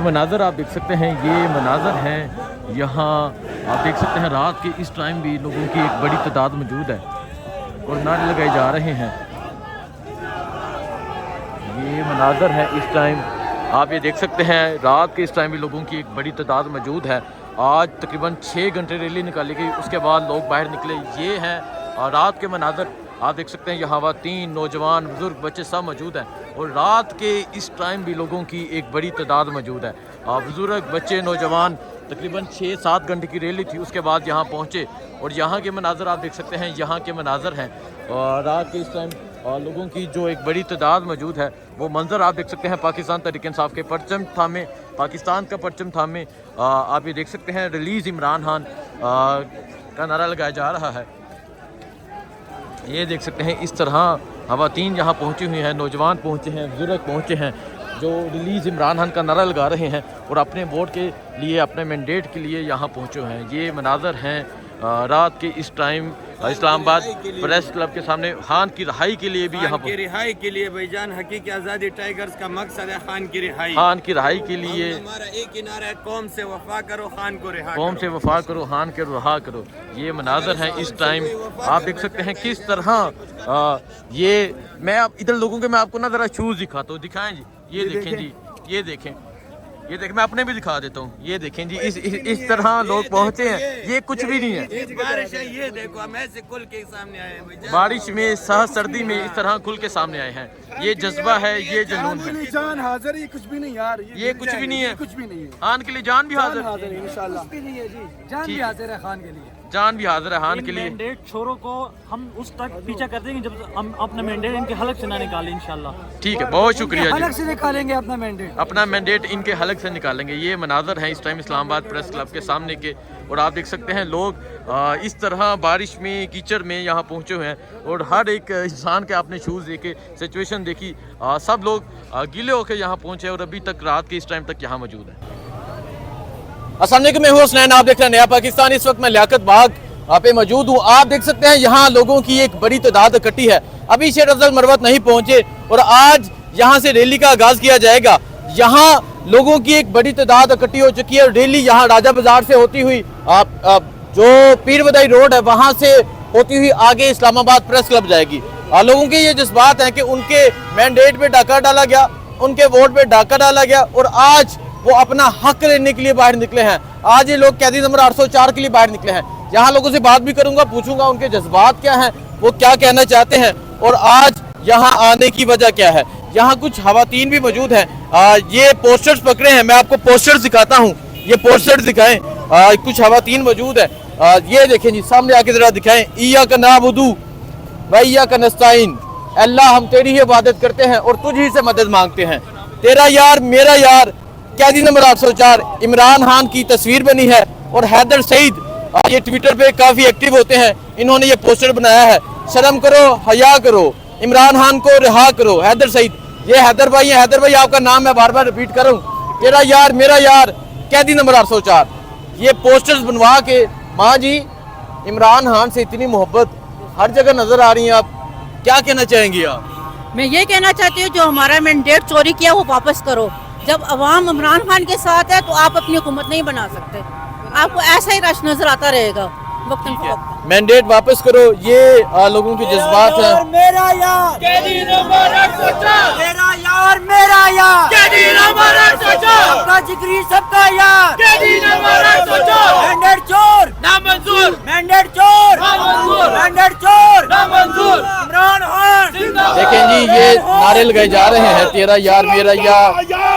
मनाज़र आप देख सकते हैं, ये मनाज़र हैं यहाँ आप देख सकते हैं। रात के इस टाइम भी लोगों की एक बड़ी तादाद मौजूद है और नारे लगाए जा रहे हैं। ये मनाज़र है इस टाइम आप ये देख सकते हैं। रात के इस टाइम भी लोगों की एक बड़ी तादाद मौजूद है। आज तकरीबन 6 घंटे रैली निकाली गई, उसके बाद लोग बाहर निकले। ये हैं और रात के मनाज़र आप देख सकते हैं। यहाँ तीन नौजवान बुज़ुर्ग बच्चे सब मौजूद हैं और रात के इस टाइम भी लोगों की एक बड़ी तादाद मौजूद है। बुज़ुर्ग बच्चे नौजवान तकरीबन 6-7 घंटे की रैली थी, उसके बाद यहाँ पहुँचे और यहाँ के मनाज़र आप देख सकते हैं। यहाँ के मनाज़र हैं और रात के इस टाइम लोगों की जो एक बड़ी तादाद मौजूद है, वो मंज़र आप देख सकते हैं। पाकिस्तान तहरीक इंसाफ के परचम थामे, पाकिस्तान का परचम थामे आप ये देख सकते हैं। रिलीज़ इमरान खान का नारा लगाया जा रहा है। ये देख सकते हैं इस तरह ख़वातीन यहाँ पहुँची हुई हैं, नौजवान पहुँचे हैं, बुजुर्ग पहुँचे हैं जो रिलीज़ इमरान खान का नारा लगा रहे हैं और अपने वोट के लिए, अपने मैंडेट के लिए यहाँ पहुँचे हैं। ये मनाज़र हैं रात के इस टाइम इस्लामाबाद प्रेस क्लब के सामने। खान की रिहाई के लिए भी यहाँ की रिहाई के लिए भाईजान, हकीकी आज़ादी टाइगर्स का मकसद है खान की रिहाई। खान की रिहाई के लिए हमारा एक ही नारा है, कौम से वफा करो खान को रिहा कौम से वफा करो, खान के रिहा करो। ये मनाज़र हैं इस टाइम आप देख सकते हैं किस तरह ये मैं आप इधर लोगों के मैं आपको ना ज़रा शूज़ दिखाता हूँ। दिखाएं जी, ये देखें जी, ये देखें, ये देखें, मैं अपने भी दिखा देता हूँ। ये देखें जी, इस तरह लोग पहुँचे हैं। ये कुछ भी नहीं है, बारिश है। ये देखो हम ऐसे खुल के सामने आए हैं, बारिश में सर्दी में इस तरह खुल के सामने आए हैं। ये जज्बा है, ये जुनून है। जान हाजिर, ये कुछ भी नहीं यार, ये कुछ भी नहीं है, कुछ भी नहीं है। खान के लिए जान भी हाजिर है इंशाल्लाह। कुछ भी नहीं है जी, जान भी हाजिर है खान के लिए, जान भी हाजिर है खान के लिए। मैंडेट छोरों को हम उस तक पीछा कर देंगे जब हम अपना मैंडेट इनके हलक से ना निकालें इंशाल्लाह। ठीक है, बहुत शुक्रिया हलक जी। से निकालेंगे अपना मैंडेट, अपना मैंडेट इनके हलक से निकालेंगे। ये मनाज़र हैं इस टाइम इस्लामाबाद प्रेस क्लब के सामने के और आप देख सकते हैं लोग इस तरह बारिश में, कीचड़ में यहाँ पहुँचे हुए हैं और हर एक इंसान के आपने शूज़ देखे, सिचुएशन देखी, सब लोग गीले होकर यहाँ पहुँचे और अभी तक रात के इस टाइम तक यहाँ मौजूद है। अस्सलाम वालेकुम, मैं हूं हुसनैन, आप देख रहे हैं नया पाकिस्तान। इस वक्त मैं लियाकत बाग पे मौजूद हूँ। आप देख सकते हैं यहाँ लोगों की एक बड़ी तादाद इकट्ठी है। अभी शेर अफजल मरवत नहीं पहुँचे और आज यहाँ से रैली का आगाज़ किया जाएगा। यहाँ लोगों की एक बड़ी तादाद इकट्ठी हो चुकी है और रैली यहाँ राजा बाजार से होती हुई जो पीर बदाई रोड है वहाँ से होती हुई आगे इस्लामाबाद प्रेस क्लब जाएगी। लोगों के ये जज्बात हैं कि उनके मैंडेट पे डाका डाला गया, उनके वोट पे डाका डाला गया और आज वो अपना हक लेने के लिए बाहर निकले हैं। आज ये लोग कैदी नंबर 804 के लिए बाहर निकले हैं। यहाँ लोगों से बात भी करूंगा, पूछूंगा उनके जज्बात क्या हैं, वो क्या कहना चाहते हैं और आज यहाँ आने की वजह क्या है। यहाँ कुछ ख़वातीन भी मौजूद हैं। ये पोस्टर्स पकड़े हैं, मैं आपको पोस्टर्स दिखाता हूँ। ये पोस्टर्स दिखाएं, कुछ ख़वातीन मौजूद है। ये देखें जी, सामने आके जरा दिखाएं। इय्याका नअबुदु व इय्याका नस्तईन, अल्लाह हम तेरी ही इबादत करते हैं और तुझ ही से मदद मांगते हैं। तेरा यार मेरा यार, कैदी नंबर 804 इमरान खान की तस्वीर बनी है और हैदर सईद ये ट्विटर पे काफी एक्टिव होते हैं। इन्होंने ये पोस्टर बनाया है, शर्म करो, हया करो, इमरान खान को रिहा करो। हैदर सईद, ये हैदर भाई है। हैदर भाई आपका नाम मैं बार बार रिपीट करूं, तेरा यार मेरा यार, कैदी नंबर 804। ये पोस्टर्स बनवा के माँ जी इमरान खान से इतनी मोहब्बत हर जगह नजर आ रही है। आप क्या कहना चाहेंगी? आप? मैं ये कहना चाहती हूँ जो हमारा मैंडेट चोरी किया वो वापस करो। जब अवाम इमरान खान के साथ है तो आप अपनी हुकूमत नहीं बना सकते, आपको ऐसा ही रश नजर आता रहेगा वक्तन फवक्त। मैंडेट वापस करो, ये लोगों के जज्बात हैं। मेरा यार, कैदी नंबर 804, मेरा यार मेरा यार, कैदी नंबर 804, सबका जिगरी सबका यार, कैदी नंबर 804, मैंडेट चोर नामंजूर, मैंडेट चोर नामंजूर, मैंडेट चोर नामंजूर, इमरान खान जिंदाबाद। देखें जी, ये नारे लगाए जा रहे हैं, तेरा यार मेरा यार,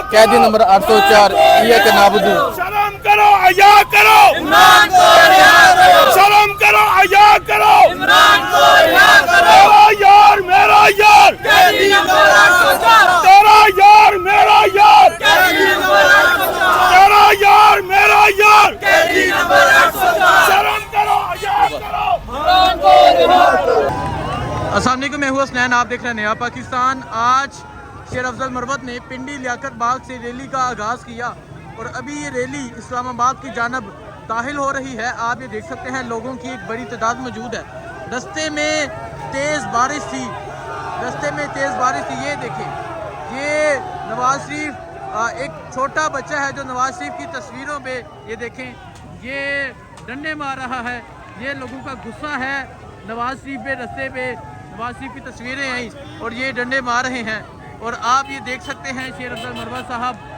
कैदी नंबर 804, इय्याका नअबुदु। शर्म करो, हया करो, इमरान को रिहा करो, शर्म करो, हया करो, इमरान को रिहा करो। तेरा यार मेरा यार, कैदी नंबर 804, तेरा यार मेरा यार, कैदी नंबर 804, तेरा यार मेरा यार, कैदी नंबर 804, शर्म करो, हया करो। इमरान को रिहा करो। अस्सलाम वालेकुम, मैं हूं हुसनैन, आप देख रहे हैं नया पाकिस्तान। आज शेर अफजल मरवत ने पिंडी लियाकत बाग से रैली का आगाज़ किया और अभी ये रैली इस्लामाबाद की जानब दाखिल हो रही है। आप ये देख सकते हैं लोगों की एक बड़ी तादाद मौजूद है। रास्ते में तेज़ बारिश थी, ये देखें, ये नवाज शरीफ एक छोटा बच्चा है जो नवाज शरीफ की तस्वीरों पे, ये देखें, ये डंडे मार रहा है। ये लोगों का गुस्सा है नवाज शरीफ पे, रस्ते पे नवाज शरीफ की तस्वीरें हैं और ये डंडे मार रहे हैं। और आप ये देख सकते हैं शेर अफजल मरवत साहब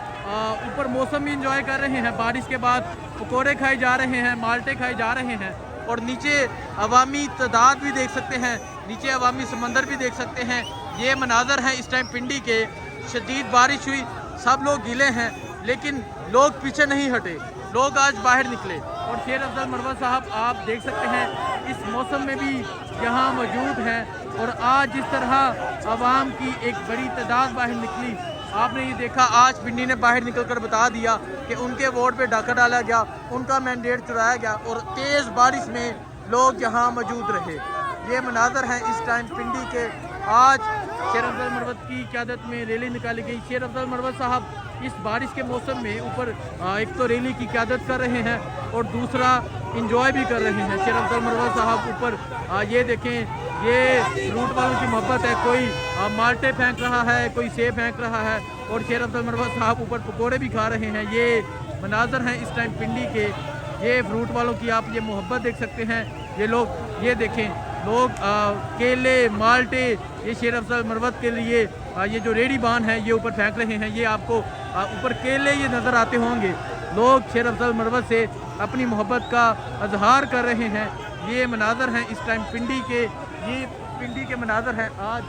ऊपर मौसम भी इंजॉय कर रहे हैं। बारिश के बाद पकौड़े खाए जा रहे हैं, माल्टे खाए जा रहे हैं। और नीचे अवामी तादाद भी देख सकते हैं, नीचे अवामी समंदर भी देख सकते हैं। ये मनाजर हैं इस टाइम पिंडी के। शदीद बारिश हुई, सब लोग गीले हैं, लेकिन लोग पीछे नहीं हटे, लोग आज बाहर निकले। और शेर अफजल मरवत साहब आप देख सकते हैं इस मौसम में भी यहाँ मौजूद हैं। और आज जिस तरह आवाम की एक बड़ी तादाद बाहर निकली, आपने ये देखा, आज पिंडी ने बाहर निकलकर बता दिया कि उनके वोट पे डाका डाला गया, उनका मैंडेट चुराया गया और तेज़ बारिश में लोग यहाँ मौजूद रहे। ये मनाजर हैं इस टाइम पिंडी के। आज शेर अफजल मरवत की क़यादत में रैली निकाली गई। शेर अफजल मरवत साहब इस बारिश के मौसम में ऊपर एक तो रैली की क़यादत कर रहे हैं और दूसरा इंजॉय भी कर रहे हैं। शेर अफजल मरवत साहब ऊपर ये देखें, ये रूट वालों की मोहब्बत है, कोई माल्टे फेंक रहा है, कोई सेब फेंक रहा है और शेर अफजल मरवत साहब ऊपर पकौड़े भी खा रहे हैं। ये मनाजर हैं इस टाइम पिंडी के। ये फ्रूट वालों की आप ये मोहब्बत देख सकते हैं। ये लोग, ये देखें, लोग केले, माल्टे, ये शेर अफजल मरवत के लिए ये जो रेडी बान है ये ऊपर फेंक रहे हैं। ये आपको ऊपर केले ये नज़र आते होंगे। लोग शेर अफजल मरवत से अपनी मोहब्बत का इजहार कर रहे हैं। ये मनाजर हैं इस टाइम पिंडी के। ये पिंडी के मनाजर हैं। आज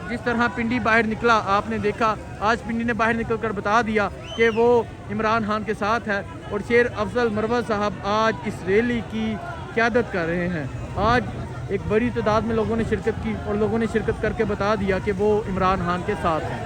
जिस तरह पिंडी बाहर निकला, आपने देखा, आज पिंडी ने बाहर निकल कर बता दिया कि वो इमरान खान के साथ है। और शेर अफजल मरवत साहब आज इस रैली की क़यादत कर रहे हैं। आज एक बड़ी तादाद में लोगों ने शिरकत की और लोगों ने शिरकत करके बता दिया कि वो इमरान खान के साथ हैं।